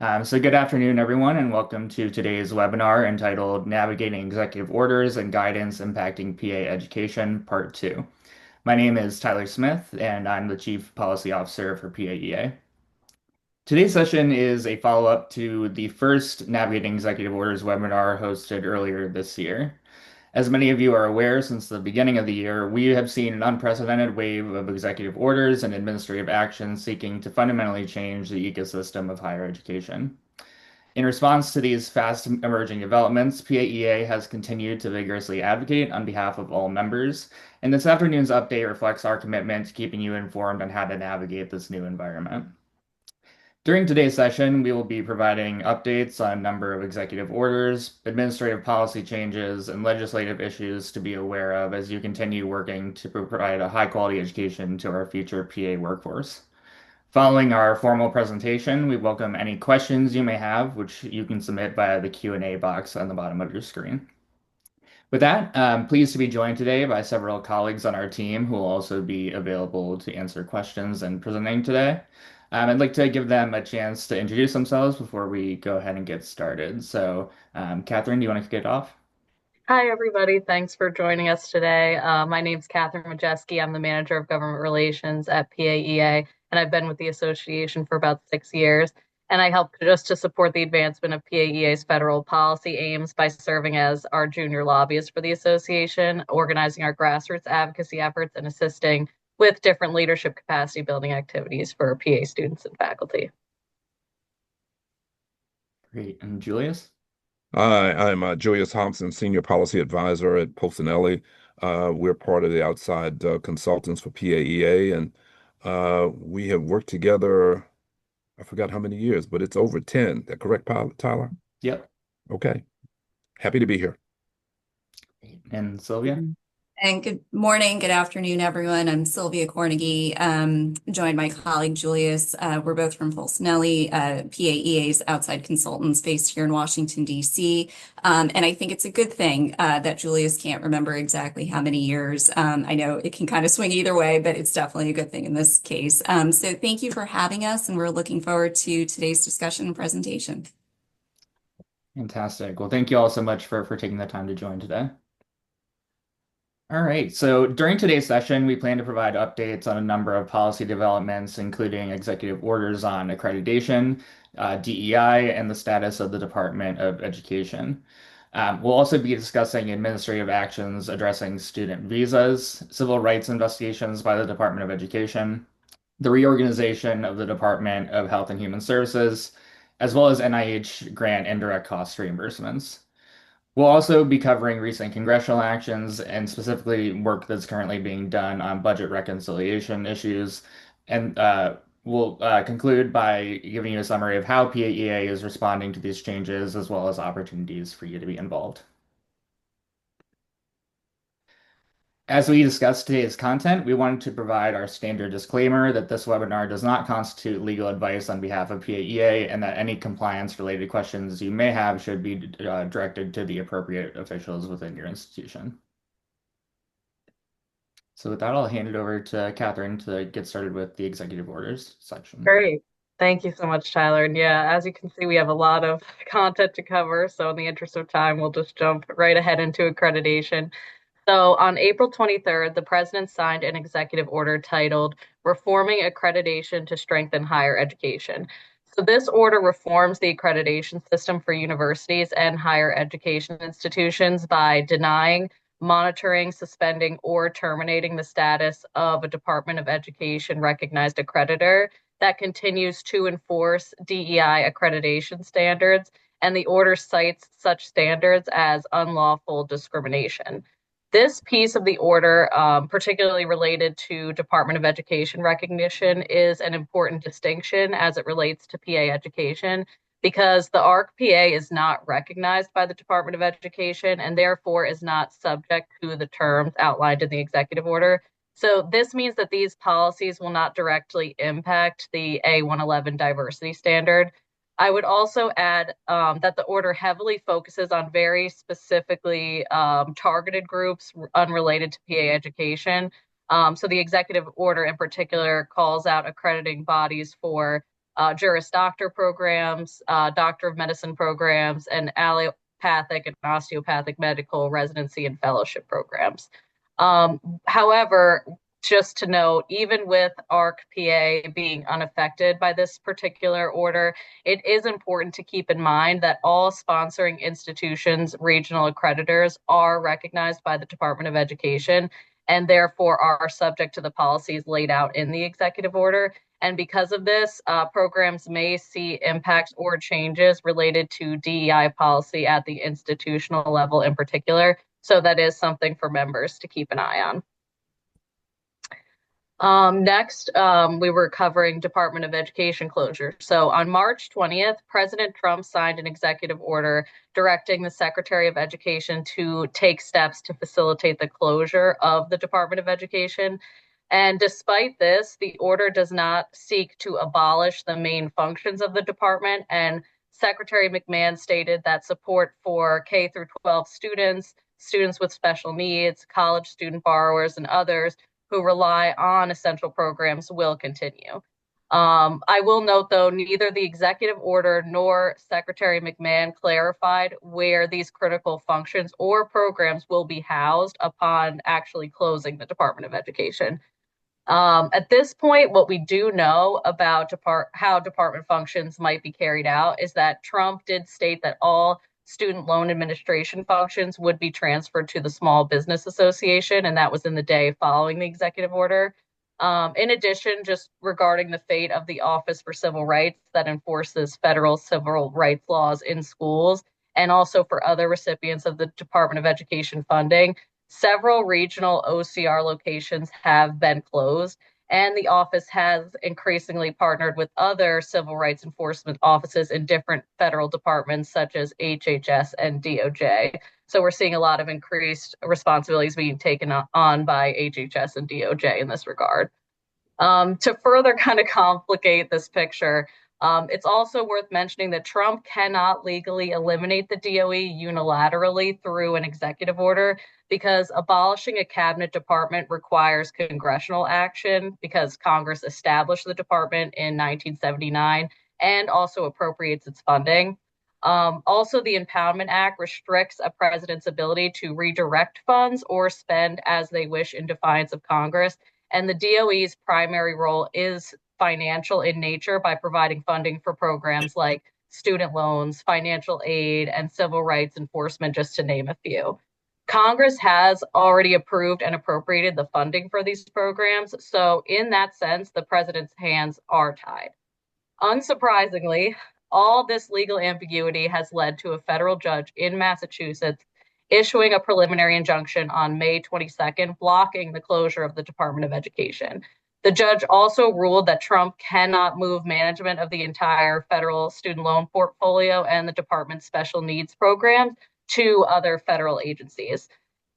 So good afternoon, everyone, and welcome to today's webinar entitled Navigating Executive Orders and Guidance Impacting PA Education, Part 2. My name is Tyler Smith, and I'm the Chief Policy Officer for PAEA. Today's session is a follow-up to the first Navigating Executive Orders webinar hosted earlier this year. As many of you are aware, since the beginning of the year, we have seen an unprecedented wave of executive orders and administrative actions seeking to fundamentally change the ecosystem of higher education. In response to these fast emerging developments, PAEA has continued to vigorously advocate on behalf of all members, and this afternoon's update reflects our commitment to keeping you informed on how to navigate this new environment. During today's session, we will be providing updates on a number of executive orders, administrative policy changes, and legislative issues to be aware of as you continue working to provide a high-quality education to our future PA workforce. Following our formal presentation, we welcome any questions you may have, which you can submit via the Q&A box on the bottom of your screen. With that, I'm pleased to be joined today by several colleagues on our team who will also be available to answer questions and presenting today. I'd like to give them a chance to introduce themselves before we go ahead and get started. So, Catherine, do you want to kick it off? Hi, everybody. Thanks for joining us today. My name's Catherine Majeski. I'm the Manager of Government Relations at PAEA, and I've been with the association for about 6 years. And I help just to support the advancement of PAEA's federal policy aims by serving as our junior lobbyist for the association, organizing our grassroots advocacy efforts, and assisting with different leadership capacity building activities for PA students and faculty. Great. And Julius? Hi, I'm Julius Thompson, Senior Policy Advisor at Polsinelli. We're part of the outside consultants for PAEA, and we have worked together, I forgot how many years, but it's over 10. That correct, Tyler? Yep. Okay. Happy to be here. And Sylvia? And good morning, good afternoon, everyone. I'm Sylvia Cornegie, joined my colleague Julius. We're both from Polsinelli, PAEA's outside consultants based here in Washington, D.C. And I think it's a good thing that Julius can't remember exactly how many years. I know it can kind of swing either way, but it's definitely a good thing in this case. So thank you for having us, and we're looking forward to today's discussion and presentation. Fantastic. Well, thank you all so much for taking the time to join today. All right, so during today's session, we plan to provide updates on a number of policy developments, including executive orders on accreditation, DEI, and the status of the Department of Education. We'll also be discussing administrative actions addressing student visas, civil rights investigations by the Department of Education, the reorganization of the Department of Health and Human Services, as well as NIH grant indirect cost reimbursements. We'll also be covering recent congressional actions and specifically work that's currently being done on budget reconciliation issues. And we'll conclude by giving you a summary of how PAEA is responding to these changes, as well as opportunities for you to be involved. As we discuss today's content, we wanted to provide our standard disclaimer that this webinar does not constitute legal advice on behalf of PAEA and that any compliance-related questions you may have should be directed to the appropriate officials within your institution. So with that, I'll hand it over to Catherine to get started with the executive orders section. Great. Thank you so much, Tyler. And yeah, as you can see, we have a lot of content to cover. So in the interest of time, we'll just jump right ahead into accreditation. So on April 23rd, the president signed an executive order titled Reforming Accreditation to Strengthen Higher Education. So this order reforms the accreditation system for universities and higher education institutions by denying, monitoring, suspending, or terminating the status of a Department of Education recognized accreditor that continues to enforce DEI accreditation standards, and the order cites such standards as unlawful discrimination. This piece of the order, particularly related to Department of Education recognition, is an important distinction as it relates to PA education because the ARC-PA is not recognized by the Department of Education and therefore is not subject to the terms outlined in the executive order. So this means that these policies will not directly impact the A111 diversity standard. I would also add that the order heavily focuses on very specifically targeted groups unrelated to PA education. So the executive order in particular calls out accrediting bodies for Juris Doctor programs, Doctor of Medicine programs, and allopathic and osteopathic medical residency and fellowship programs. However, just to note, even with ARC-PA being unaffected by this particular order, it is important to keep in mind that all sponsoring institutions, regional accreditors, are recognized by the Department of Education and therefore are subject to the policies laid out in the executive order. And because of this, programs may see impacts or changes related to DEI policy at the institutional level in particular. So that is something for members to keep an eye on. Next, we were covering Department of Education closure. So on March 20th, President Trump signed an executive order directing the Secretary of Education to take steps to facilitate the closure of the Department of Education. And despite this, the order does not seek to abolish the main functions of the department. And Secretary McMahon stated that support for K through 12 students, students with special needs, college student borrowers, and others who rely on essential programs will continue. I will note, though, neither the executive order nor Secretary McMahon clarified where these critical functions or programs will be housed upon actually closing the Department of Education. At this point, what we do know about how department functions might be carried out is that Trump did state that all student loan administration functions would be transferred to the Small Business Association, and that was in the day following the executive order. In addition, just regarding the fate of the Office for Civil Rights that enforces federal civil rights laws in schools, and also for other recipients of the Department of Education funding, several regional OCR locations have been closed, and the office has increasingly partnered with other civil rights enforcement offices in different federal departments, such as HHS and DOJ. So we're seeing a lot of increased responsibilities being taken on by HHS and DOJ in this regard. To further kind of complicate this picture, it's also worth mentioning that Trump cannot legally eliminate the DOE unilaterally through an executive order because abolishing a cabinet department requires congressional action because Congress established the department in 1979 and also appropriates its funding. Also, the Impoundment Act restricts a president's ability to redirect funds or spend as they wish in defiance of Congress. And the DOE's primary role is financial in nature by providing funding for programs like student loans, financial aid, and civil rights enforcement, just to name a few. Congress has already approved and appropriated the funding for these programs. So in that sense, the president's hands are tied. Unsurprisingly, all this legal ambiguity has led to a federal judge in Massachusetts issuing a preliminary injunction on May 22nd, blocking the closure of the Department of Education. The judge also ruled that Trump cannot move management of the entire federal student loan portfolio and the department's special needs programs to other federal agencies.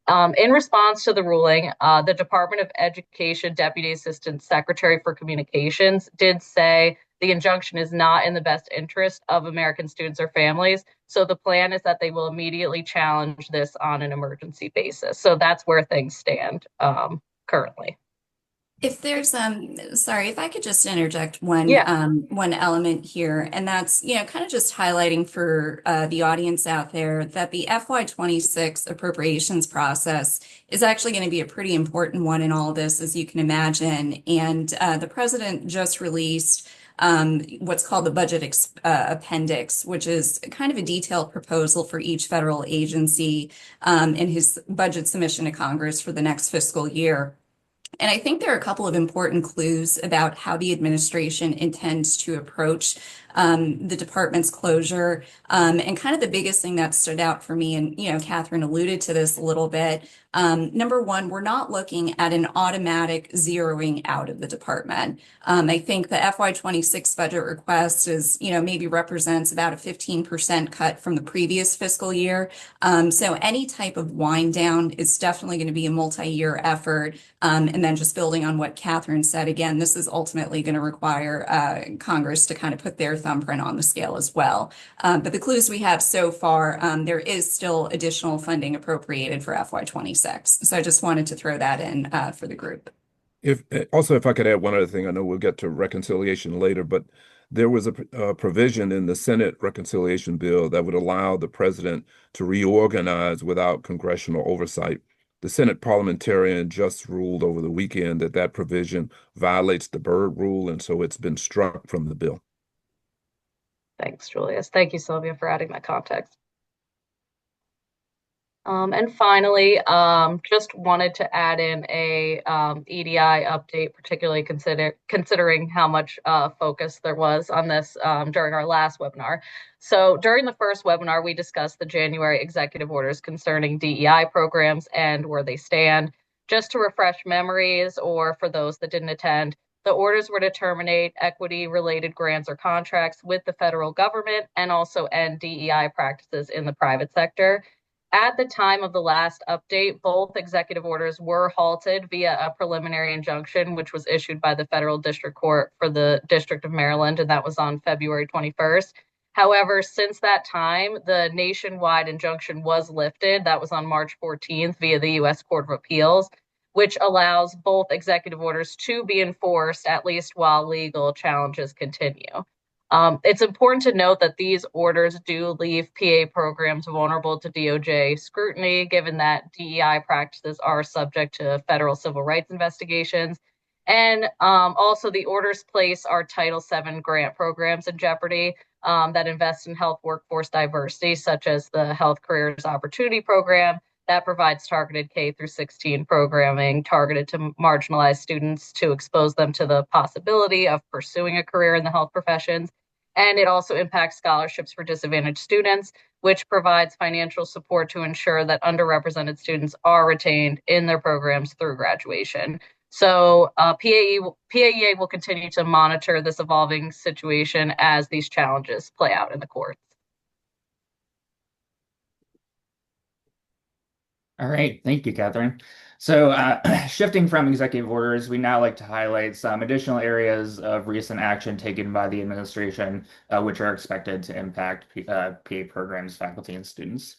In response to the ruling, the Department of Education Deputy Assistant Secretary for Communications did say the injunction is not in the best interest of American students or families. So the plan is that they will immediately challenge this on an emergency basis. So that's where things stand currently. If there's sorry, if I could just interject one Yeah. one element here, and that's, kind of just highlighting for the audience out there that the FY26 appropriations process is actually going to be a pretty important one in all this, as you can imagine. And the president just released what's called the budget appendix, which is kind of a detailed proposal for each federal agency in his budget submission to Congress for the next fiscal year. And I think there are a couple of important clues about how the administration intends to approach the department's closure. And kind of the biggest thing that stood out for me, and Catherine alluded to this a little bit. Number one, we're not looking at an automatic zeroing out of the department. I think the FY26 budget request is, maybe represents about a 15% cut from the previous fiscal year. So any type of wind down is definitely going to be a multi-year effort. And then just building on what Catherine said, again, this is ultimately going to require Congress to kind of put their thumbprint on the scale as well. But the clues we have so far, there is still additional funding appropriated for FY26. So I just wanted to throw that in for the group. If I could add one other thing, I know we'll get to reconciliation later, but there was a provision in the Senate reconciliation bill that would allow the president to reorganize without congressional oversight. The Senate parliamentarian just ruled over the weekend that that provision violates the Byrd Rule, and so it's been struck from the bill. Thanks, Julius. Thank you, Sylvia, for adding that context. And finally, just wanted to add in a EDI update, particularly considering how much focus there was on this during our last webinar. So during the first webinar, we discussed the January executive orders concerning DEI programs and where they stand. Just to refresh memories, or for those that didn't attend, the orders were to terminate equity-related grants or contracts with the federal government and also end DEI practices in the private sector. At the time of the last update, both executive orders were halted via a preliminary injunction, which was issued by the Federal District Court for the District of Maryland, and that was on February 21st. However, since that time, the nationwide injunction was lifted. That was on March 14th via the U.S. Court of Appeals, which allows both executive orders to be enforced, at least while legal challenges continue. It's important to note that these orders do leave PA programs vulnerable to DOJ scrutiny, given that DEI practices are subject to federal civil rights investigations. And also, the orders place our Title VII grant programs in jeopardy that invest in health workforce diversity, such as the Health Careers Opportunity Program that provides targeted K through 16 programming targeted to marginalized students to expose them to the possibility of pursuing a career in the health professions. And it also impacts scholarships for disadvantaged students, which provides financial support to ensure that underrepresented students are retained in their programs through graduation. So PAEA will continue to monitor this evolving situation as these challenges play out in the courts. All right, thank you, Catherine. So shifting from executive orders, we now like to highlight some additional areas of recent action taken by the administration, which are expected to impact PA programs, faculty, and students.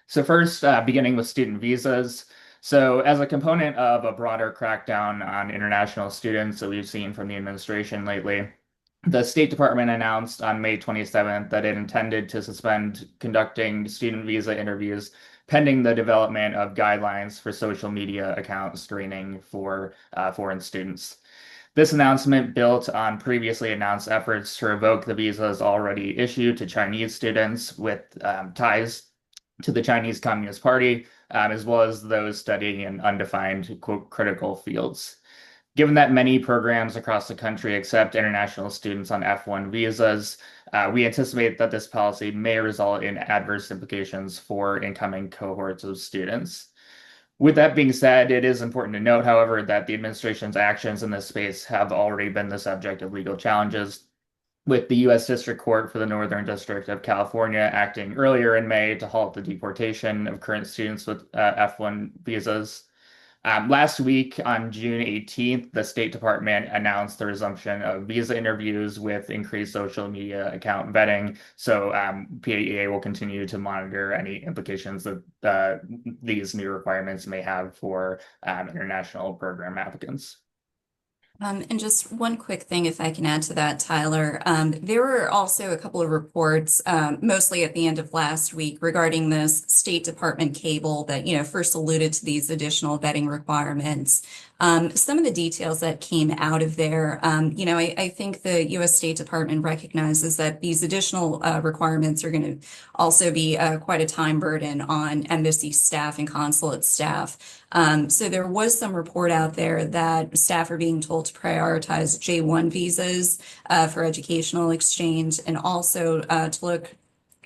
So first, beginning with student visas. So as a component of a broader crackdown on international students that we've seen from the administration lately, the State Department announced on May 27th that it intended to suspend conducting student visa interviews pending the development of guidelines for social media account screening for foreign students. This announcement built on previously announced efforts to revoke the visas already issued to Chinese students with ties to the Chinese Communist Party, as well as those studying in undefined, quote, critical fields. Given that many programs across the country accept international students on F1 visas, we anticipate that this policy may result in adverse implications for incoming cohorts of students. With that being said, it is important to note, however, that the administration's actions in this space have already been the subject of legal challenges, with the U.S. District Court for the Northern District of California acting earlier in May to halt the deportation of current students with F1 visas. Last week, on June 18th, the State Department announced the resumption of visa interviews with increased social media account vetting. So PAEA will continue to monitor any implications that these new requirements may have for international program applicants. And just one quick thing, if I can add to that, Tyler. There were also a couple of reports, mostly at the end of last week, regarding this State Department cable that, first alluded to these additional vetting requirements. Some of the details that came out of there, I think the U.S. State Department recognizes that these additional requirements are going to also be quite a time burden on embassy staff and consulate staff. So there was some report out there that staff are being told to prioritize J1 visas for educational exchange, and also to look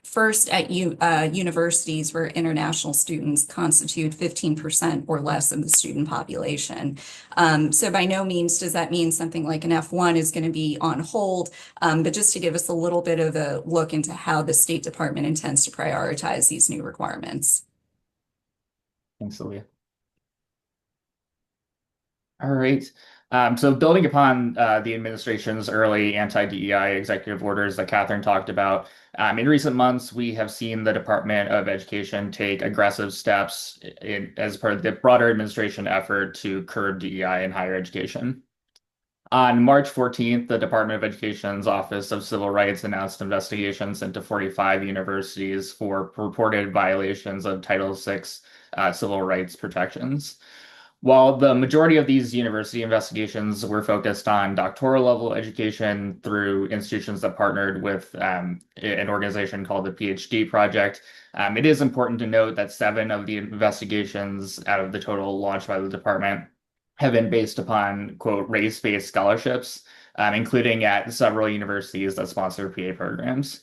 first at universities where international students constitute 15% or less of the student population. So by no means does that mean something like an F1 is going to be on hold, but just to give us a little bit of a look into how the State Department intends to prioritize these new requirements. Thanks, Sylvia. All right. So building upon the administration's early anti-DEI executive orders that Catherine talked about, in recent months, we have seen the Department of Education take aggressive steps as part of the broader administration effort to curb DEI in higher education. On March 14th, the Department of Education's Office of Civil Rights announced investigations into 45 universities for purported violations of Title VI civil rights protections. While the majority of these university investigations were focused on doctoral level education through institutions that partnered with an organization called the PhD Project, it is important to note that 7 of the investigations out of the total launched by the department have been based upon, quote, race-based scholarships, including at several universities that sponsor PA programs.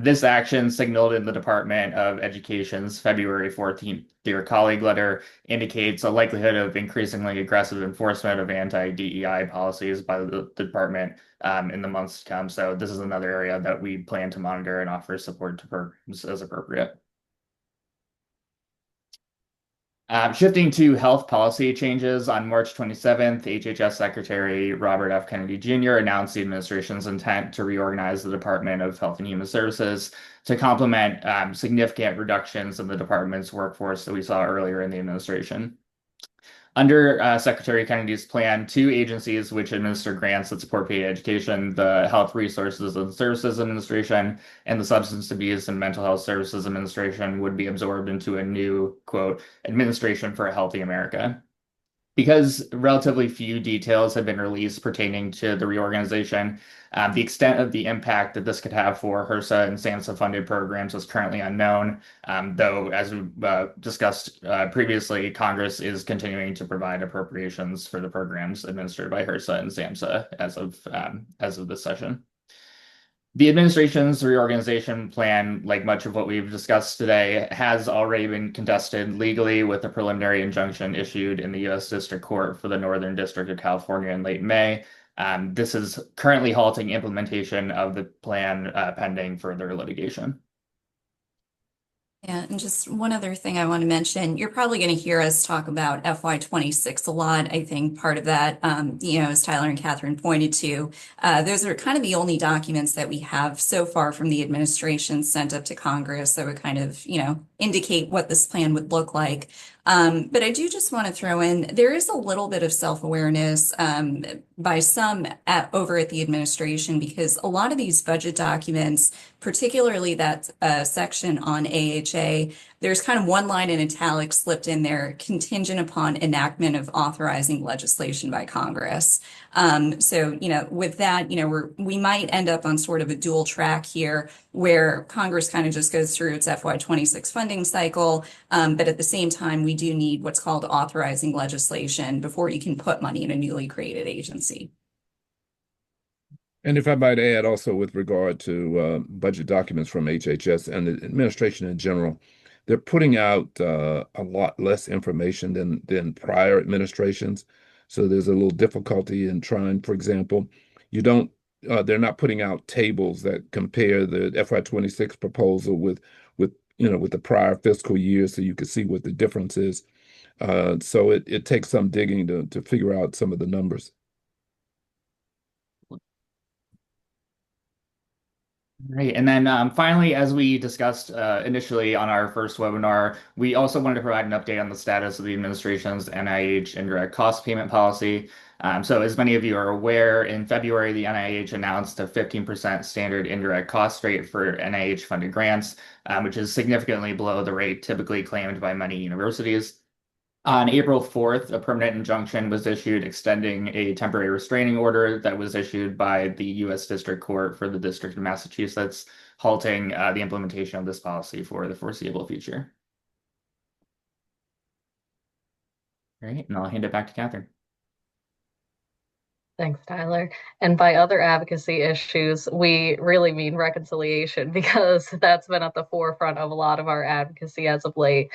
This action, signaled in the Department of Education's February 14th Dear Colleague letter, indicates a likelihood of increasingly aggressive enforcement of anti-DEI policies by the department in the months to come. So this is another area that we plan to monitor and offer support to programs as appropriate. Shifting to health policy changes, on March 27th, HHS Secretary Robert F. Kennedy Jr. announced the administration's intent to reorganize the Department of Health and Human Services to complement significant reductions in the department's workforce that we saw earlier in the administration. Under Secretary Kennedy's plan, 2 agencies which administer grants that support PA education, the Health Resources and Services Administration and the Substance Abuse and Mental Health Services Administration, would be absorbed into a new, quote, Administration for a Healthy America. Because relatively few details have been released pertaining to the reorganization, the extent of the impact that this could have for HRSA and SAMHSA funded programs is currently unknown, though, as we discussed previously, Congress is continuing to provide appropriations for the programs administered by HRSA and SAMHSA as of this session. The administration's reorganization plan, like much of what we've discussed today, has already been contested legally with a preliminary injunction issued in the U.S. District Court for the Northern District of California in late May. This is currently halting implementation of the plan pending further litigation. Yeah, and just one other thing I want to mention, you're probably going to hear us talk about FY26 a lot. I think part of that, as Tyler and Catherine pointed to, those are kind of the only documents that we have so far from the administration sent up to Congress that would kind of, indicate what this plan would look like. But I do just want to throw in, there is a little bit of self-awareness by some over at the administration, because a lot of these budget documents, particularly that section on AHA, there's kind of one line in italics slipped in there, contingent upon enactment of authorizing legislation by Congress. So, with that, we might end up on sort of a dual track here where Congress kind of just goes through its FY26 funding cycle. But at the same time, we do need what's called authorizing legislation before you can put money in a newly created agency. And if I might add also with regard to budget documents from HHS and the administration in general, they're putting out a lot less information than prior administrations. So there's a little difficulty in trying, for example, they're not putting out tables that compare the FY26 proposal with the prior fiscal year, so you can see what the difference is. So it takes some digging to figure out some of the numbers. Right. And then finally, as we discussed initially on our first webinar, we also wanted to provide an update on the status of the administration's NIH indirect cost payment policy. So as many of you are aware, in February, the NIH announced a 15% standard indirect cost rate for NIH funded grants, which is significantly below the rate typically claimed by many universities. On April 4th, a permanent injunction was issued extending a temporary restraining order that was issued by the U.S. District Court for the District of Massachusetts, halting the implementation of this policy for the foreseeable future. All right, and I'll hand it back to Catherine. Thanks, Tyler. And by other advocacy issues, we really mean reconciliation, because that's been at the forefront of a lot of our advocacy as of late.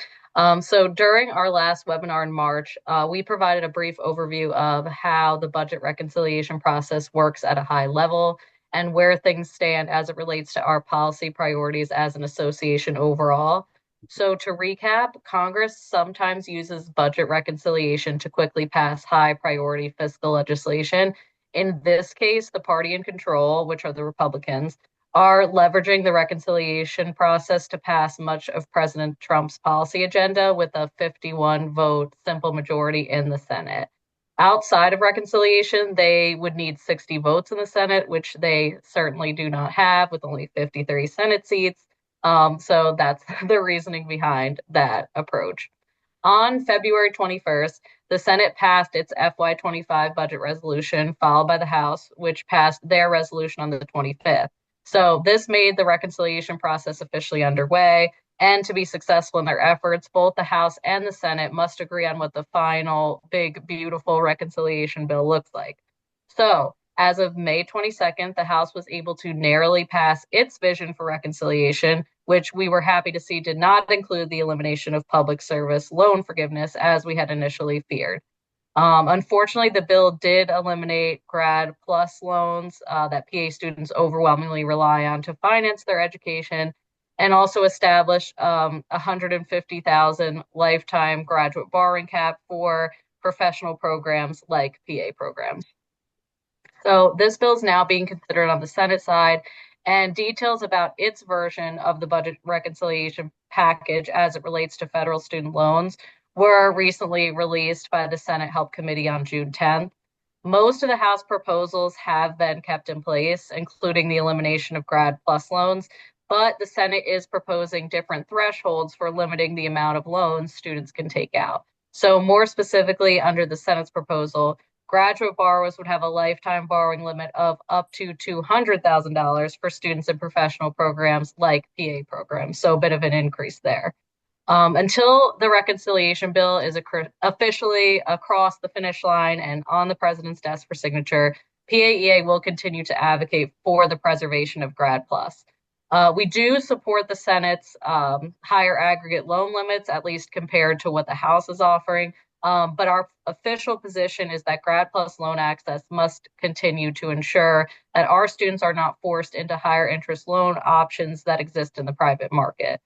So during our last webinar in March, we provided a brief overview of how the budget reconciliation process works at a high level and where things stand as it relates to our policy priorities as an association overall. So to recap, Congress sometimes uses budget reconciliation to quickly pass high priority fiscal legislation. In this case, the party in control, which are the Republicans, are leveraging the reconciliation process to pass much of President Trump's policy agenda with a 51 vote simple majority in the Senate. Outside of reconciliation, they would need 60 votes in the Senate, which they certainly do not have with only 53 Senate seats. So that's the reasoning behind that approach. On February 21st, the Senate passed its FY25 budget resolution, followed by the House, which passed their resolution on the 25th. So this made the reconciliation process officially underway. And to be successful in their efforts, both the House and the Senate must agree on what the final big, beautiful reconciliation bill looks like. So, as of May 22nd, the House was able to narrowly pass its vision for reconciliation, which we were happy to see did not include the elimination of public service loan forgiveness as we had initially feared. Unfortunately, the bill did eliminate Grad Plus loans that PA students overwhelmingly rely on to finance their education, and also establish 150,000 lifetime graduate borrowing cap for professional programs like PA programs. So this bill is now being considered on the Senate side, and details about its version of the budget reconciliation package as it relates to federal student loans were recently released by the Senate Help Committee on June 10th. Most of the House proposals have been kept in place, including the elimination of Grad Plus loans, but the Senate is proposing different thresholds for limiting the amount of loans students can take out. So, more specifically, under the Senate's proposal, graduate borrowers would have a lifetime borrowing limit of up to $200,000 for students in professional programs like PA programs. So, a bit of an increase there. Until the reconciliation bill is officially across the finish line and on the president's desk for signature, PAEA will continue to advocate for the preservation of Grad Plus. We do support the Senate's higher aggregate loan limits, at least compared to what the House is offering. But our official position is that Grad Plus loan access must continue to ensure that our students are not forced into higher interest loan options that exist in the private market.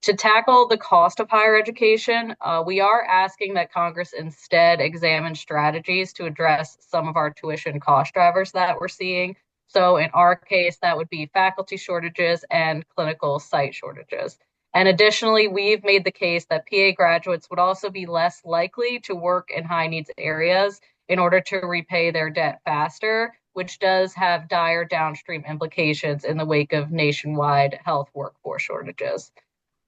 To tackle the cost of higher education, we are asking that Congress instead examine strategies to address some of our tuition cost drivers that we're seeing. So in our case, that would be faculty shortages and clinical site shortages. And additionally, we've made the case that PA graduates would also be less likely to work in high needs areas in order to repay their debt faster, which does have dire downstream implications in the wake of nationwide health workforce shortages.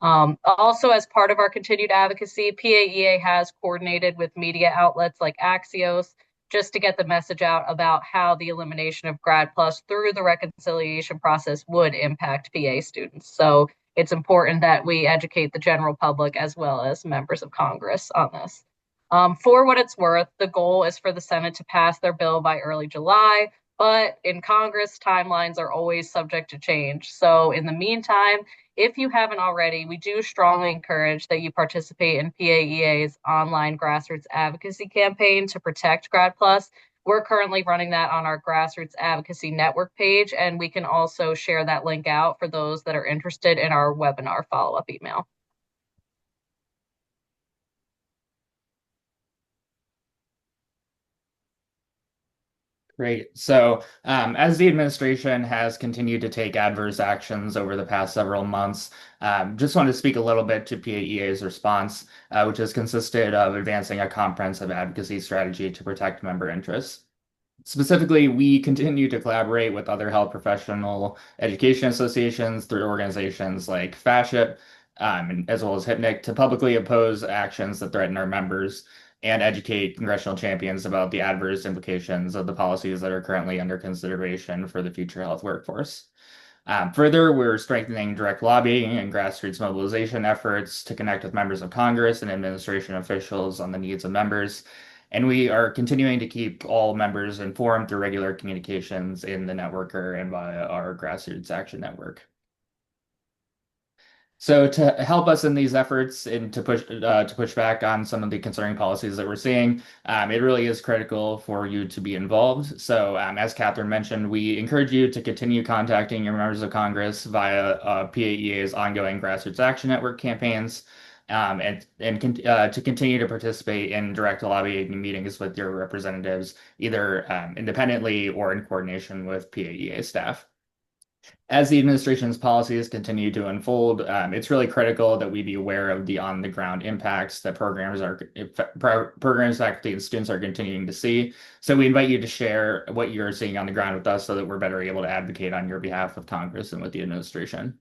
Also, as part of our continued advocacy, PAEA has coordinated with media outlets like Axios just to get the message out about how the elimination of Grad Plus through the reconciliation process would impact PA students. So it's important that we educate the general public as well as members of Congress on this. For what it's worth, the goal is for the Senate to pass their bill by early July, but in Congress, timelines are always subject to change. So in the meantime, if you haven't already, we do strongly encourage that you participate in PAEA's online grassroots advocacy campaign to protect Grad Plus. We're currently running that on our Grassroots Advocacy Network page, and we can also share that link out for those that are interested in our webinar follow-up email. Great. So, as the administration has continued to take adverse actions over the past several months, just wanted to speak a little bit to PAEA's response, which has consisted of advancing a comprehensive advocacy strategy to protect member interests. Specifically, we continue to collaborate with other health professional education associations through organizations like FASHIP, as well as HIPNIC, to publicly oppose actions that threaten our members and educate congressional champions about the adverse implications of the policies that are currently under consideration for the future health workforce. Further, we're strengthening direct lobbying and grassroots mobilization efforts to connect with members of Congress and administration officials on the needs of members. And we are continuing to keep all members informed through regular communications in the networker and via our Grassroots Action Network. So to help us in these efforts and to push back on some of the concerning policies that we're seeing, it really is critical for you to be involved. So as Catherine mentioned, we encourage you to continue contacting your members of Congress via PAEA's ongoing Grassroots Action Network campaigns, and to continue to participate in direct lobbying meetings with your representatives, either independently or in coordination with PAEA staff. As the administration's policies continue to unfold, it's really critical that we be aware of the on-the-ground impacts that programs, faculty, and students are continuing to see. So we invite you to share what you're seeing on the ground with us so that we're better able to advocate on your behalf with Congress and with the administration.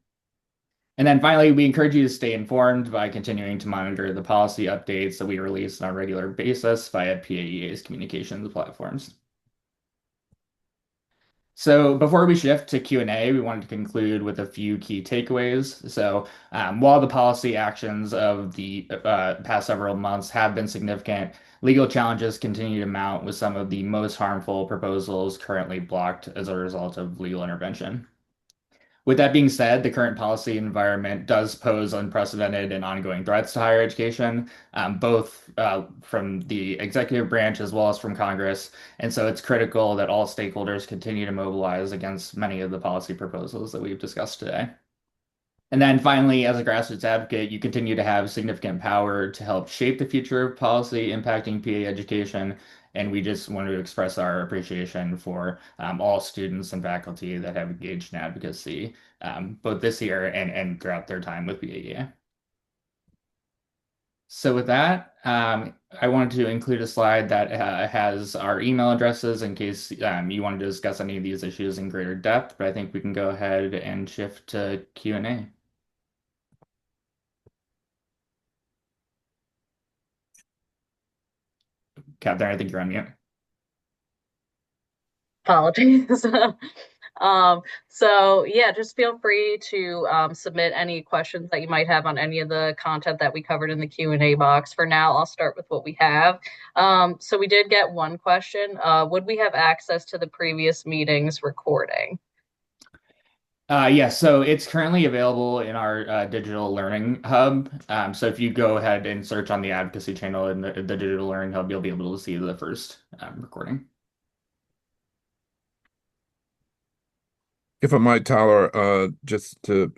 And then finally, we encourage you to stay informed by continuing to monitor the policy updates that we release on a regular basis via PAEA's communications platforms. So before we shift to Q&A, we wanted to conclude with a few key takeaways. So while the policy actions of the past several months have been significant, legal challenges continue to mount with some of the most harmful proposals currently blocked as a result of legal intervention. With that being said, the current policy environment does pose unprecedented and ongoing threats to higher education, both from the executive branch as well as from Congress. And so it's critical that all stakeholders continue to mobilize against many of the policy proposals that we've discussed today. And then finally, as a grassroots advocate, you continue to have significant power to help shape the future of policy impacting PA education. And we just want to express our appreciation for all students and faculty that have engaged in advocacy, both this year and throughout their time with PAEA. So with that, I wanted to include a slide that has our email addresses in case you wanted to discuss any of these issues in greater depth, but I think we can go ahead and shift to Q&A. Catherine, I think you're on mute. Apologies. So yeah, just feel free to submit any questions that you might have on any of the content that we covered in the Q&A box. For now, I'll start with what we have. So we did get one question. Would we have access to the previous meetings recording? Yes, so it's currently available in our digital learning hub. So if you go ahead and search on the advocacy channel in the digital learning hub, you'll be able to see the first recording. If I might, Tyler, just to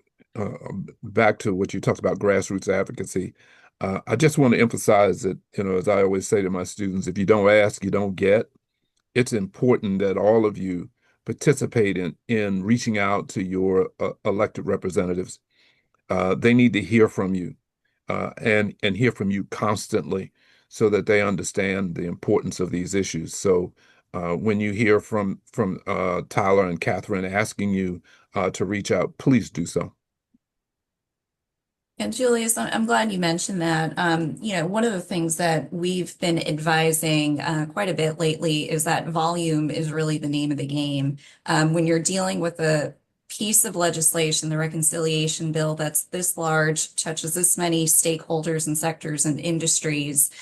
back to what you talked about, grassroots advocacy, I just want to emphasize that, as I always say to my students, if you don't ask, you don't get. It's important that all of you participate in reaching out to your elected representatives. They need to hear from you and hear from you constantly so that they understand the importance of these issues. So when you hear from Tyler and Catherine asking you to reach out, please do so. And Julius, I'm glad you mentioned that. One of the things that we've been advising quite a bit lately is that volume is really the name of the game. When you're dealing with a piece of legislation, the reconciliation bill that's this large, touches this many stakeholders and sectors and industries,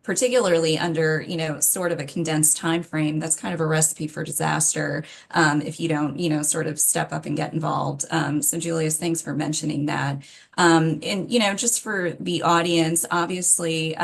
particularly under, sort of a condensed time frame, that's kind of a recipe for disaster if you don't, sort of step up and get involved. So Julius, thanks for mentioning that. And just for the audience, obviously,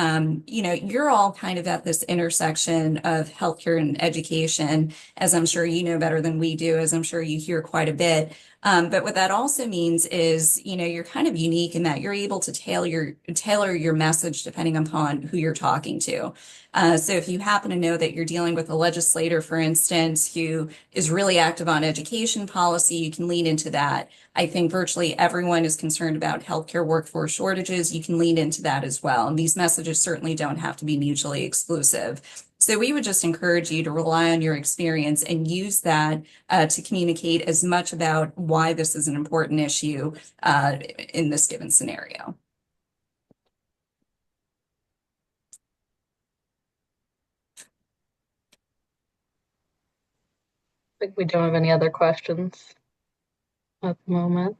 you're all kind of at this intersection of healthcare and education, as I'm sure you know better than we do, as I'm sure you hear quite a bit. But what that also means is, you're kind of unique in that you're able to tailor your message depending upon who you're talking to. So if you happen to know that you're dealing with a legislator, for instance, who is really active on education policy, you can lean into that. I think virtually everyone is concerned about healthcare workforce shortages. You can lean into that as well. And these messages certainly don't have to be mutually exclusive. So we would just encourage you to rely on your experience and use that to communicate as much about why this is an important issue in this given scenario. I think we don't have any other questions at the moment.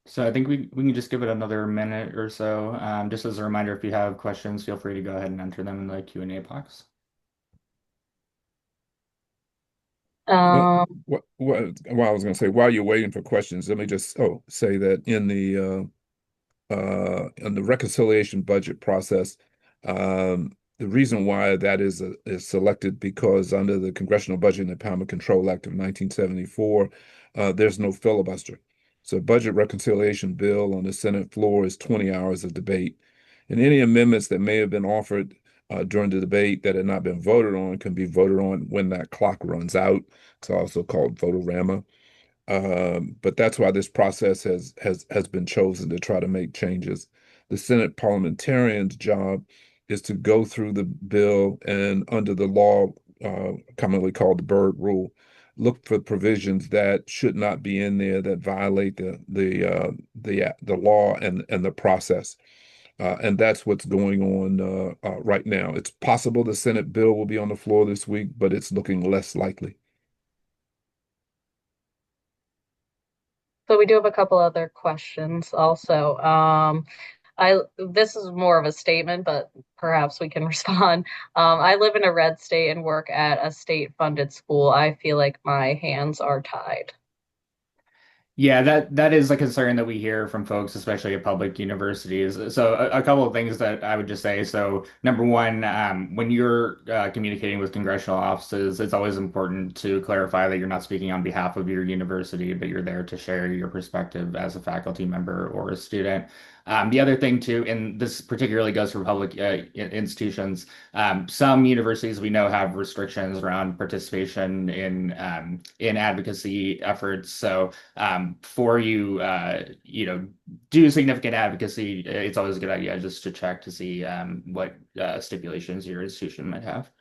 So I think we can just give it another minute or so. Just as a reminder, if you have questions, feel free to go ahead and enter them in the Q&A box. Well, I was going to say, while you're waiting for questions, let me just say that in the reconciliation budget process, the reason why that is selected because under the Congressional Budget and Empowerment Control Act of 1974, there's no filibuster. So budget reconciliation bill on the Senate floor is 20 hours of debate. And any amendments that may have been offered during the debate that had not been voted on can be voted on when that clock runs out. It's also called votorama. But that's why this process has been chosen to try to make changes. The Senate parliamentarian's job is to go through the bill and under the law, commonly called the Byrd Rule, look for provisions that should not be in there that violate the law and the process. And that's what's going on right now. It's possible the Senate bill will be on the floor this week, but it's looking less likely. So we do have a couple other questions also. This is more of a statement, but perhaps we can respond. I live in a red state and work at a state-funded school. I feel like my hands are tied. Yeah, that is a concern that we hear from folks, especially at public universities. So a couple of things that I would just say. So number one, when you're communicating with congressional offices, it's always important to clarify that you're not speaking on behalf of your university, but you're there to share your perspective as a faculty member or a student. The other thing too, and this particularly goes for public institutions, some universities we know have restrictions around participation in advocacy efforts. So for you, do significant advocacy, it's always a good idea just to check to see what stipulations your institution might have.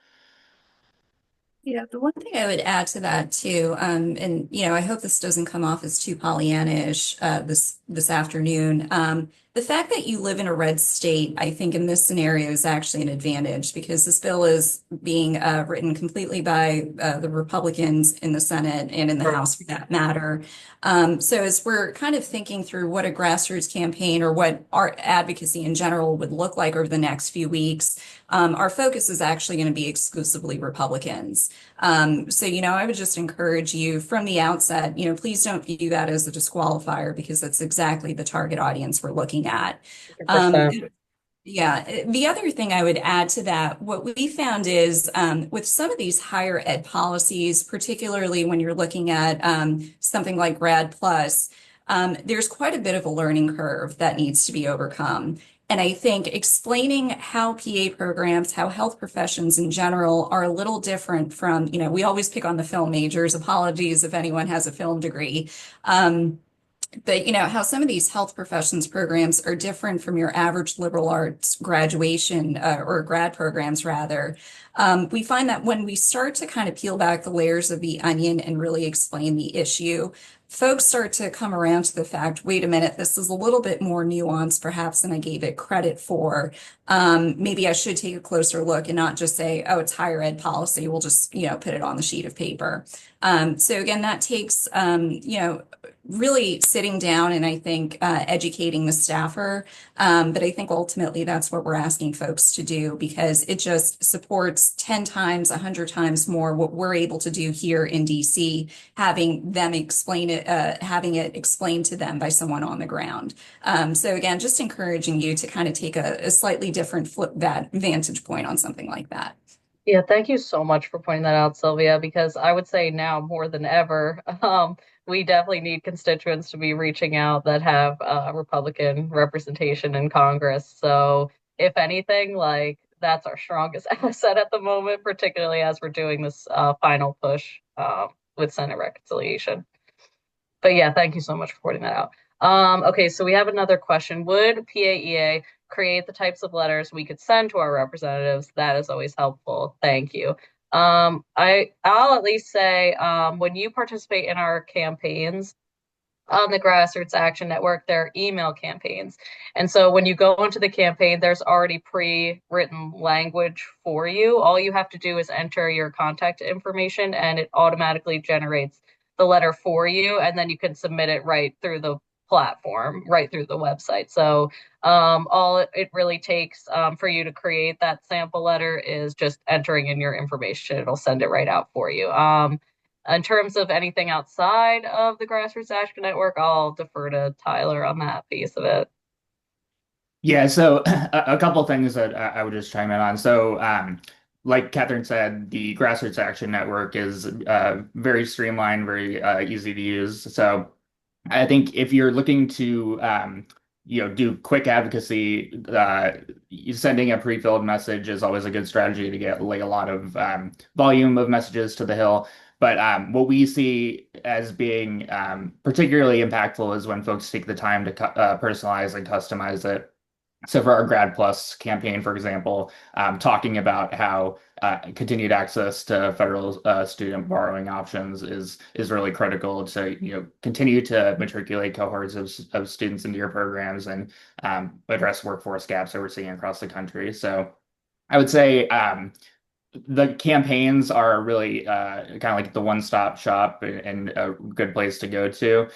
Yeah, the one thing I would add to that too, and I hope this doesn't come off as too Pollyannish this afternoon. The fact that you live in a red state, I think in this scenario is actually an advantage because this bill is being written completely by the Republicans in the Senate and in the House for that matter. So as we're kind of thinking through what a grassroots campaign or what our advocacy in general would look like over the next few weeks, our focus is actually going to be exclusively Republicans. So, I would just encourage you from the outset, please don't view that as a disqualifier because that's exactly the target audience we're looking at. Um, 100%. yeah, the other thing I would add to that, what we found is with some of these higher ed policies, particularly when you're looking at something like Grad Plus, there's quite a bit of a learning curve that needs to be overcome. And I think explaining how PA programs, how health professions in general are a little different from, we always pick on the film majors. Apologies if anyone has a film degree. But how some of these health professions programs are different from your average liberal arts graduation or grad programs rather. We find that when we start to kind of peel back the layers of the onion and really explain the issue, folks start to come around to the fact, wait a minute, this is a little bit more nuanced perhaps than I gave it credit for. Maybe I should take a closer look and not just say, oh, it's higher ed policy. We'll just, put it on the sheet of paper. So again, that takes, really sitting down and I think educating the staffer. But I think ultimately that's what we're asking folks to do because it just supports 10 times, 100 times more what we're able to do here in DC, having them explain it, having it explained to them by someone on the ground. So again, just encouraging you to kind of take a slightly different flip that vantage point on something like that. Yeah, thank you so much for pointing that out, Sylvia, because I would say now more than ever, we definitely need constituents to be reaching out that have Republican representation in Congress. So if anything, like that's our strongest asset at the moment, particularly as we're doing this final push with Senate reconciliation. But yeah, thank you so much for pointing that out. Okay, so we have another question. Would PAEA create the types of letters we could send to our representatives? That is always helpful. Thank you. I'll at least say when you participate in our campaigns on the Grassroots Action Network, there are email campaigns. And so when you go into the campaign, there's already pre-written language for you. All you have to do is enter your contact information and it automatically generates the letter for you. And then you can submit it right through the platform, right through the website. So all it really takes for you to create that sample letter is just entering in your information. It'll send it right out for you. In terms of anything outside of the Grassroots Action Network, I'll defer to Tyler on that piece of it. Yeah, so a couple things that I would just chime in on. So, like Catherine said, the Grassroots Action Network is very streamlined, very easy to use. So, I think if you're looking to do quick advocacy. Sending a pre-filled message is always a good strategy to get like a lot of volume of messages to the Hill. But what we see as being particularly impactful is when folks take the time to personalize and customize it. So for our Grad Plus campaign, for example, talking about how continued access to federal student borrowing options is really critical to continue to matriculate cohorts of students into your programs and address workforce gaps that we're seeing across the country. So I would say the campaigns are really kind of like the one-stop shop and a good place to go to.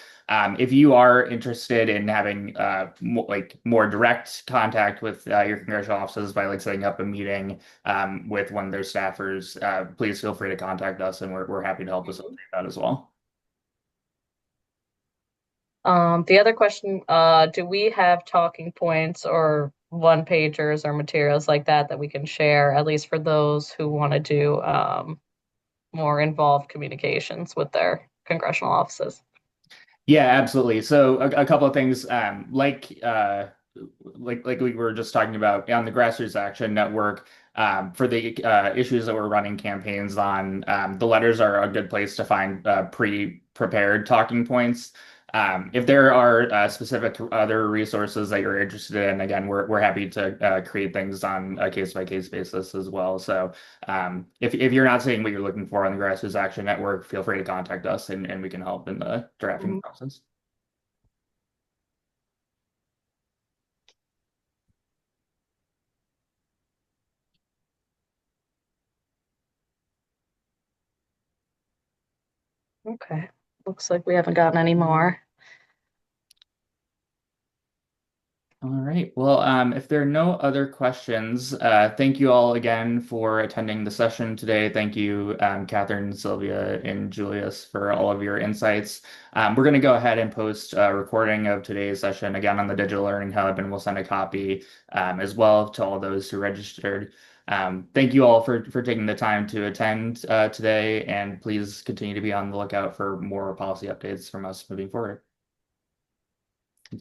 If you are interested in having more direct contact with your congressional offices by like setting up a meeting with one of their staffers, please feel free to contact us, and we're happy to help facilitate that as well. The other question, do we have talking points or one pagers or materials like that we can share, at least for those who want to do more involved communications with their congressional offices? Yeah, absolutely. So a couple of things, like we were just talking about on the Grassroots Action Network, for the issues that we're running campaigns on, the letters are a good place to find pre-prepared talking points. If there are specific other resources that you're interested in, again, we're happy to create things on a case-by-case basis as well. So if you're not seeing what you're looking for on the Grassroots Action Network, feel free to contact us and we can help in the drafting process. Okay. Looks like we haven't gotten any more. All right. Well, if there are no other questions, thank you all again for attending the session today. Thank you, Catherine, Sylvia, and Julius for all of your insights. We're going to go ahead and post a recording of today's session again on the Digital Learning Hub, and we'll send a copy as well to all those who registered. Thank you all for taking the time to attend today, and please continue to be on the lookout for more policy updates from us moving forward.